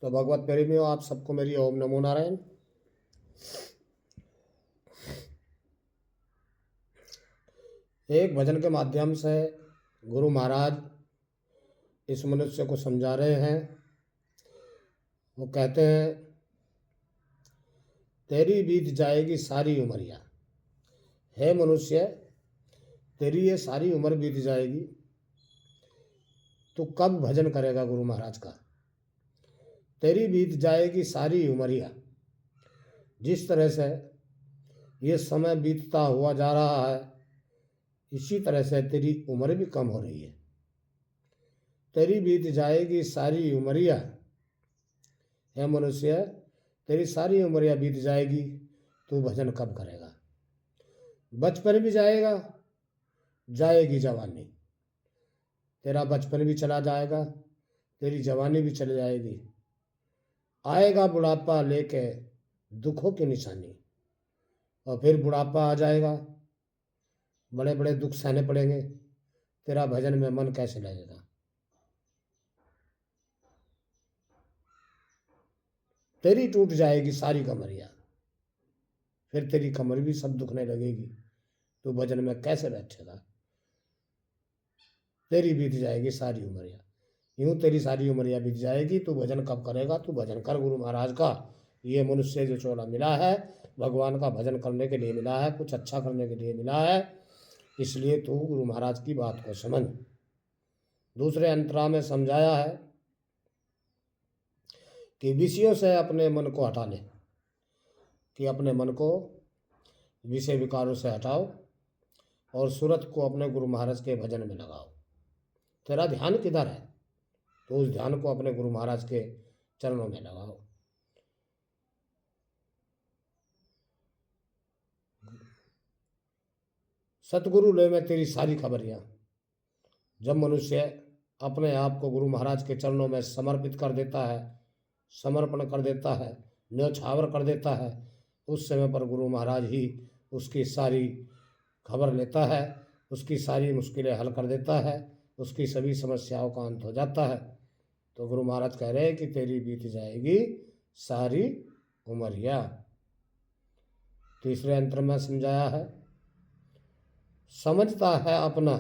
तो भगवत प्रेमियों, आप सबको मेरी ओम नमो नारायण। एक भजन के माध्यम से गुरु महाराज इस मनुष्य को समझा रहे हैं। वो कहते हैं, तेरी बीत जाएगी सारी उमरिया। हे मनुष्य, तेरी ये सारी उम्र बीत जाएगी, तू कब भजन करेगा गुरु महाराज का। तेरी बीत जाएगी सारी उमरिया। जिस तरह से ये समय बीतता हुआ जा रहा है, इसी तरह से तेरी उम्र भी कम हो रही है। तेरी बीत जाएगी सारी उमरिया। हे मनुष्य, तेरी सारी उमरिया बीत जाएगी, तू भजन कब करेगा। बचपन भी जाएगा, जाएगी जवानी। तेरा बचपन भी चला जाएगा, तेरी जवानी भी चली जाएगी। आएगा बुढ़ापा लेके दुखों की निशानी, और फिर बुढ़ापा आ जाएगा, बड़े बड़े दुख सहने पड़ेंगे। तेरा भजन में मन कैसे लगेगा। तेरी टूट जाएगी सारी कमरिया, फिर तेरी कमर भी सब दुखने लगेगी, तो भजन में कैसे बैठेगा। तेरी बीत जाएगी सारी उमरिया। यूं तेरी सारी उमरिया बीत जाएगी, तू भजन कब करेगा। तू भजन कर गुरु महाराज का। ये मनुष्य जो चोला मिला है, भगवान का भजन करने के लिए मिला है, कुछ अच्छा करने के लिए मिला है। इसलिए तू गुरु महाराज की बात को समझ। दूसरे अंतरा में समझाया है कि विषयों से अपने मन को हटा ले, कि अपने मन को विषय विकारों से हटाओ और सूरत को अपने गुरु महाराज के भजन में लगाओ। तेरा ध्यान किधर है, तो उस ध्यान को अपने गुरु महाराज के चरणों में लगाओ। सतगुरु ले में तेरी सारी खबरियां। जब मनुष्य अपने आप को गुरु महाराज के चरणों में समर्पित कर देता है, समर्पण कर देता है, न्यौछावर कर देता है, उस समय पर गुरु महाराज ही उसकी सारी खबर लेता है, उसकी सारी मुश्किलें हल कर देता है, उसकी सभी समस्याओं का अंत हो जाता है। तो गुरु महाराज कह रहे हैं कि तेरी बीत जाएगी सारी उमरिया। तीसरे अंतर में समझाया है, समझता है अपना,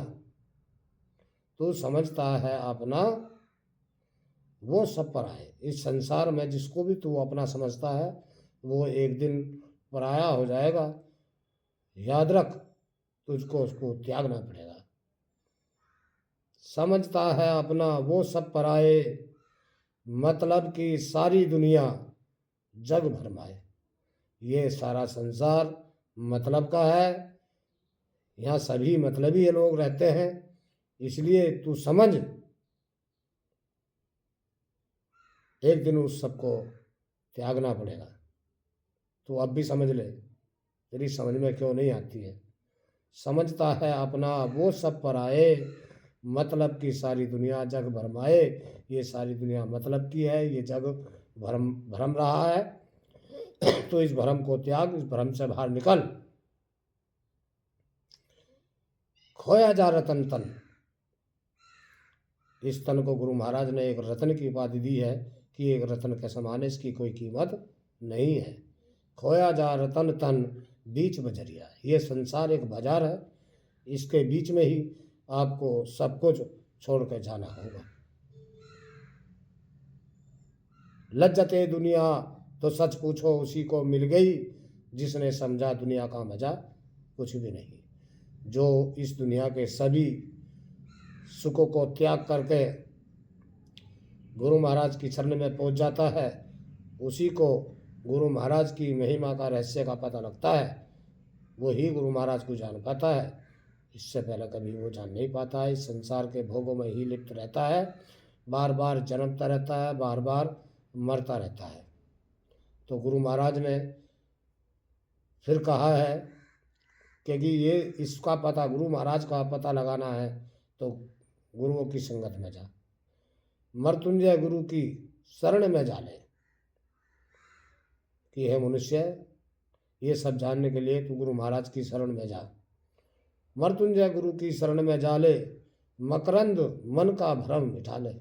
तू समझता है अपना, वो सब पर आए। इस संसार में जिसको भी तू अपना समझता है, वो एक दिन पराया हो जाएगा। याद रख, तुझको उसको त्यागना पड़ेगा। समझता है अपना, वो सब पराए, मतलब की सारी दुनिया जग भरमाए। ये सारा संसार मतलब का है, यहाँ सभी मतलबी लोग रहते हैं। इसलिए तू समझ, एक दिन उस सबको त्यागना पड़ेगा। तो अब भी समझ ले, तेरी समझ में क्यों नहीं आती है। समझता है अपना, वो सब पर आए, मतलब की सारी दुनिया जग भरमाए। ये सारी दुनिया मतलब की है, ये जग भरम रहा है। तो इस भरम को त्याग, इस भरम से बाहर निकल। खोया जा रतन तन। इस तन को गुरु महाराज ने एक रत्न की उपाधि दी है कि एक रत्न के समान इसकी कोई कीमत नहीं है। खोया जा रतन तन बीच बजरिया। ये संसार एक बाजार है, इसके बीच में ही आपको सब कुछ छोड़ कर जाना होगा। लज्जते दुनिया तो सच पूछो उसी को मिल गई, जिसने समझा दुनिया का मजा कुछ भी नहीं। जो इस दुनिया के सभी सुखों को त्याग करके गुरु महाराज की शरण में पहुंच जाता है, उसी को गुरु महाराज की महिमा का रहस्य का पता लगता है। वो ही गुरु महाराज को जान पाता है। इससे पहले कभी वो जान नहीं पाता है। इस संसार के भोगों में ही लिप्त रहता है, बार बार जन्मता रहता है, बार बार मरता रहता है। तो गुरु महाराज ने फिर कहा है कि ये इसका पता, गुरु महाराज का पता लगाना है तो गुरुओं की संगत में जा, मृत्युंजय गुरु की शरण में जा ले। कि हे मनुष्य, ये सब जानने के लिए तू गुरु महाराज की शरण में जा, मृत्युंजय गुरु की शरण में जा ले, मकरंद मन का भ्रम मिटा ले।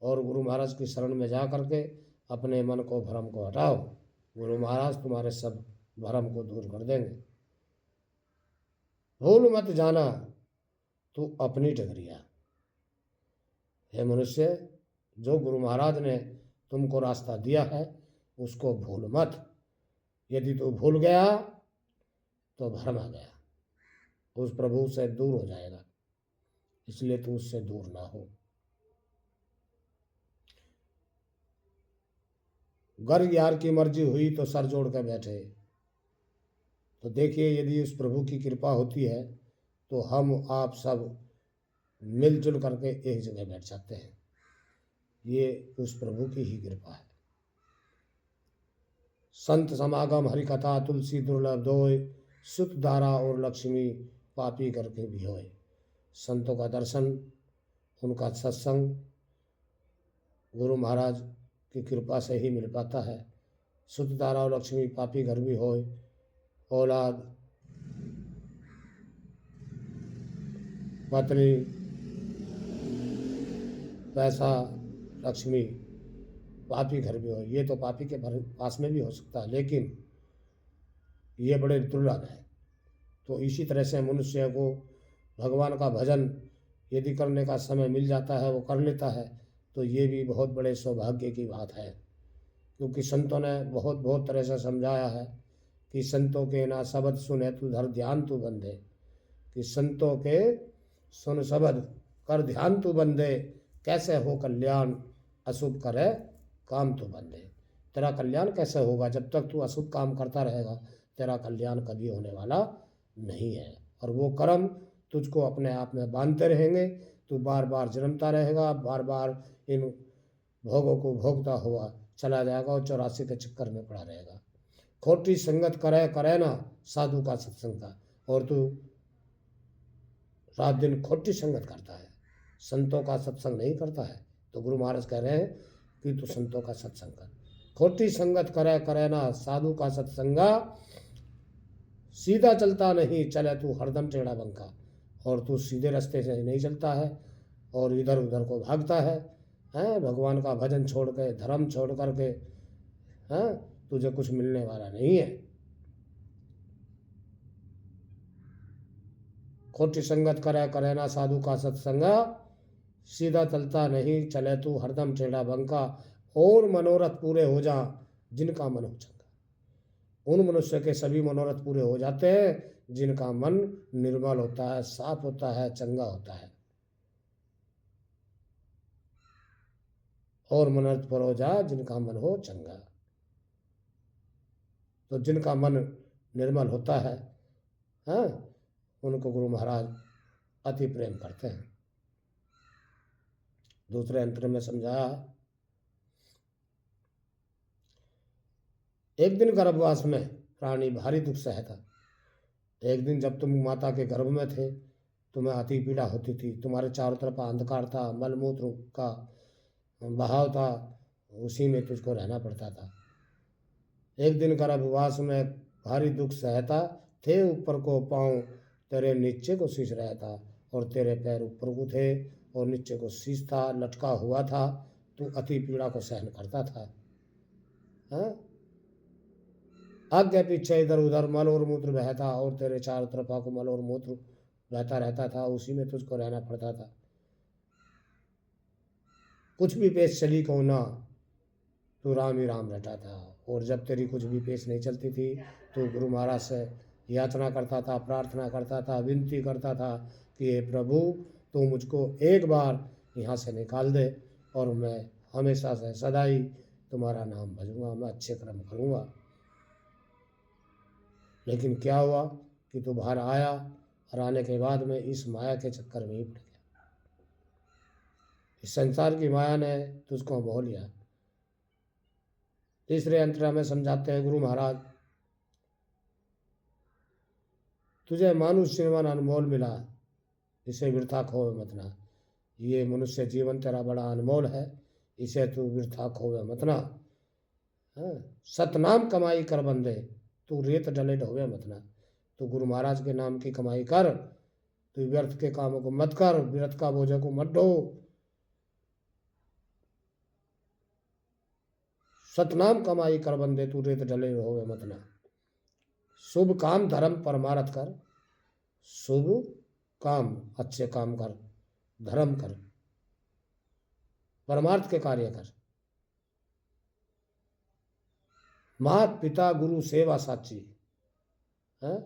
और गुरु महाराज की शरण में जा करके अपने मन को भ्रम को हटाओ, गुरु महाराज तुम्हारे सब भ्रम को दूर कर देंगे। भूल मत जाना तू अपनी डगरिया। हे मनुष्य, जो गुरु महाराज ने तुमको रास्ता दिया है उसको भूल मत। यदि तू भूल गया तो भ्रम आ गया, उस प्रभु से दूर हो जाएगा, इसलिए तू उससे दूर ना हो। गर यार की मर्जी हुई तो सर जोड़ कर बैठे। तो देखिए, यदि उस प्रभु की कृपा होती है तो हम आप सब मिलजुल करके एक जगह बैठ जाते हैं। ये उस प्रभु की ही कृपा है। संत समागम हरि कथा तुलसी दुर्लभ दोय, सुत धारा और लक्ष्मी पापी करके भी होए। संतों का दर्शन, उनका सत्संग गुरु महाराज की कृपा से ही मिल पाता है। सुत धारा और लक्ष्मी पापी घर भी होए, औलाद पत्नी पैसा लक्ष्मी पापी घर भी हो, ये तो पापी के पास में भी हो सकता है, लेकिन ये बड़े दुर्लभ है। तो इसी तरह से मनुष्य को भगवान का भजन यदि करने का समय मिल जाता है, वो कर लेता है, तो ये भी बहुत बड़े सौभाग्य की बात है। क्योंकि संतों ने बहुत बहुत तरह से समझाया है कि संतों के ना शब्द सुने तू धर ध्यान तू बंदे, कि संतों के सुन शब्द कर ध्यान तू बंदे, कैसे हो कल्याण अशुभ करे काम तू बंदे। तेरा कल्याण कैसे होगा? जब तक तू अशुभ काम करता रहेगा तेरा कल्याण कभी होने वाला नहीं है। और वो कर्म तुझको अपने आप में बांधते रहेंगे, तू बार बार जन्मता रहेगा, बार बार इन भोगों को भोगता हुआ चला जाएगा और 84 के चक्कर में पड़ा रहेगा। खोटी संगत करे करे ना साधु का सत्संग का, और तू रात दिन खोटी संगत करता है, संतों का सत्संग नहीं करता है। तो गुरु महाराज कह रहे हैं कि तू संतों का सत्संग कर। खोटी संगत करे करे ना साधु का सत्संगा, सीधा चलता नहीं चले तू हरदम टेढ़ा बंका। और तू सीधे रास्ते से नहीं चलता है और इधर उधर को भागता है, हैं? भगवान का भजन छोड़ के, धर्म छोड़ करके, हैं? तुझे कुछ मिलने वाला नहीं है। खोटी संगत करे करे ना साधु का सत्संगा, सीधा चलता नहीं चले तू हरदम टेढ़ा बंका। और मनोरथ पूरे हो जा जिनका मन हो चंगा। उन मनुष्य के सभी मनोरथ पूरे हो जाते हैं जिनका मन निर्मल होता है, साफ होता है, चंगा होता है। और मनोरथ पूरे हो जा जिनका मन हो चंगा। तो जिनका मन निर्मल होता है, हाँ, उनको गुरु महाराज अति प्रेम करते हैं। दूसरे अंतर में समझाया, एक दिन गर्भवास में प्राणी भारी दुख सहता। एक दिन जब तुम माता के गर्भ में थे, तुम्हें अति पीड़ा होती थी, तुम्हारे चारों तरफ अंधकार था, मलमूत्र का बहाव था, उसी में तुझको रहना पड़ता था। एक दिन गर्भवास में भारी दुख सहता, थे ऊपर को पाँव तेरे नीचे को शीश रहता, और तेरे पैर ऊपर को थे और नीचे को शीश था, लटका हुआ था। तू अति पीड़ा को सहन करता था। हाँ, आगे पीछे इधर उधर मल और मूत्र बहता, और तेरे चारों तरफ आंखों मल और मूत्र बहता रहता था, उसी में तुझको रहना पड़ता था। कुछ भी पेश चली को ना, तू राम ही राम रटा था। और जब तेरी कुछ भी पेश नहीं चलती थी तो गुरु महाराज से याचना करता था, प्रार्थना करता था, विनती करता था कि हे प्रभु, तू मुझको एक बार यहाँ से निकाल दे और मैं हमेशा से सदा ही तुम्हारा नाम भजूंगा, मैं अच्छे कर्म करूँगा। लेकिन क्या हुआ कि तू बाहर आया, और आने के बाद में इस माया के चक्कर में ही पड़ गया। इस संसार की माया ने तुझको मोह लिया। तीसरे अंतरा में समझाते हैं गुरु महाराज, तुझे मानुष जीवन अनमोल मिला, इसे वृथा खोवे मत ना। ये मनुष्य जीवन तेरा बड़ा अनमोल है, इसे तू वृथा खोवे मत ना। सतनाम कमाई कर बंदे, तू रेत डले ढोवे मत ना। तू गुरु महाराज के नाम की कमाई कर, तू व्यर्थ के कामों को मत कर, व्यर्थ का बोझ को मत ढो। सतनाम कमाई कर बंदे तू रेत डले होवे मत ना। शुभ काम धर्म परमारथ कर, शुभ काम अच्छे काम कर, धर्म कर, परमार्थ के कार्य कर। मात पिता गुरु सेवा साची है,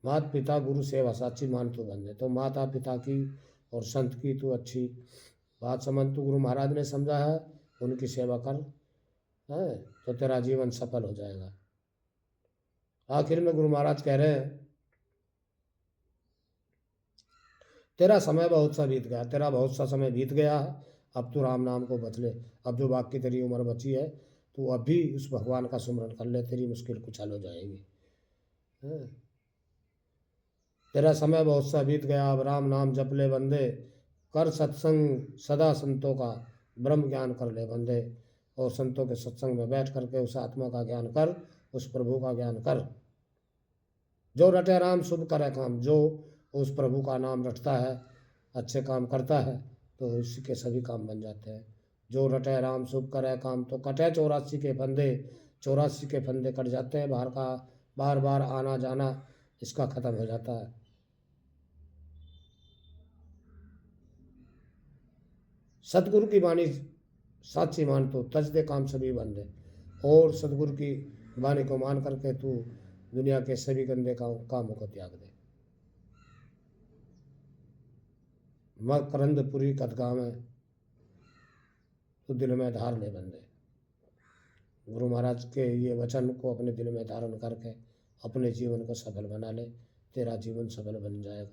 मात पिता गुरु सेवा साची मान तू बंदे। तो माता पिता की और संत की तू अच्छी बात समझ, तू गुरु महाराज ने समझा है, उनकी सेवा कर है, तो तेरा जीवन सफल हो जाएगा। आखिर में गुरु महाराज कह रहे हैं, तेरा समय बहुत सा बीत गया, तेरा बहुत सा समय बीत गया है, अब तू राम नाम को बच ले। अब जो बाकी तेरी उम्र बची है, तू अभी उस भगवान का सुमरन कर ले, तेरी मुश्किल कुछ हल हो जाएगी। तेरा समय बहुत सा बीत गया, अब राम नाम जप ले बंदे, कर सत्संग सदा संतों का, ब्रह्म ज्ञान कर ले बंदे। और संतों के सत्संग में बैठ करके उस आत्मा का ज्ञान कर, उस प्रभु का ज्ञान कर। जो रटे राम शुभ करे काम, जो उस प्रभु का नाम रटता है, अच्छे काम करता है, तो उसी के सभी काम बन जाते हैं। जो रटे राम शुभ करे काम, तो कटे 84 के फंदे, 84 के फंदे कट जाते हैं। बाहर का बार बार आना जाना इसका खत्म हो जाता है। सतगुरु की वाणी साची मान तो तज दे काम सभी बंदे। और सतगुरु की वाणी को मान करके तू दुनिया के सभी गंदे कामों को त्याग दे। मकरंदपुरी कदगाम है, तो दिल में धार ले बंदे। गुरु महाराज के ये वचन को अपने दिल में धारण करके अपने जीवन को सफल बना ले, तेरा जीवन सफल बन जाएगा।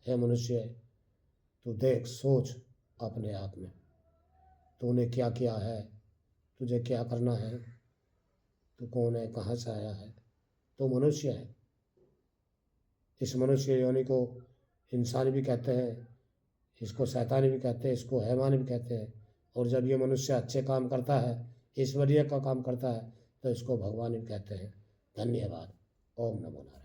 हे मनुष्य, तू देख सोच अपने आप में, तूने क्या किया है, तुझे क्या करना है, तू कौन है, कहाँ से आया है। तो मनुष्य है। इस मनुष्य योनि को इंसान भी कहते हैं, इसको शैतान भी कहते हैं, इसको हैवान भी कहते हैं। और जब ये मनुष्य अच्छे काम करता है, ईश्वरीय का काम करता है, तो इसको भगवान भी कहते हैं। धन्यवाद। ओम नमो नारायण।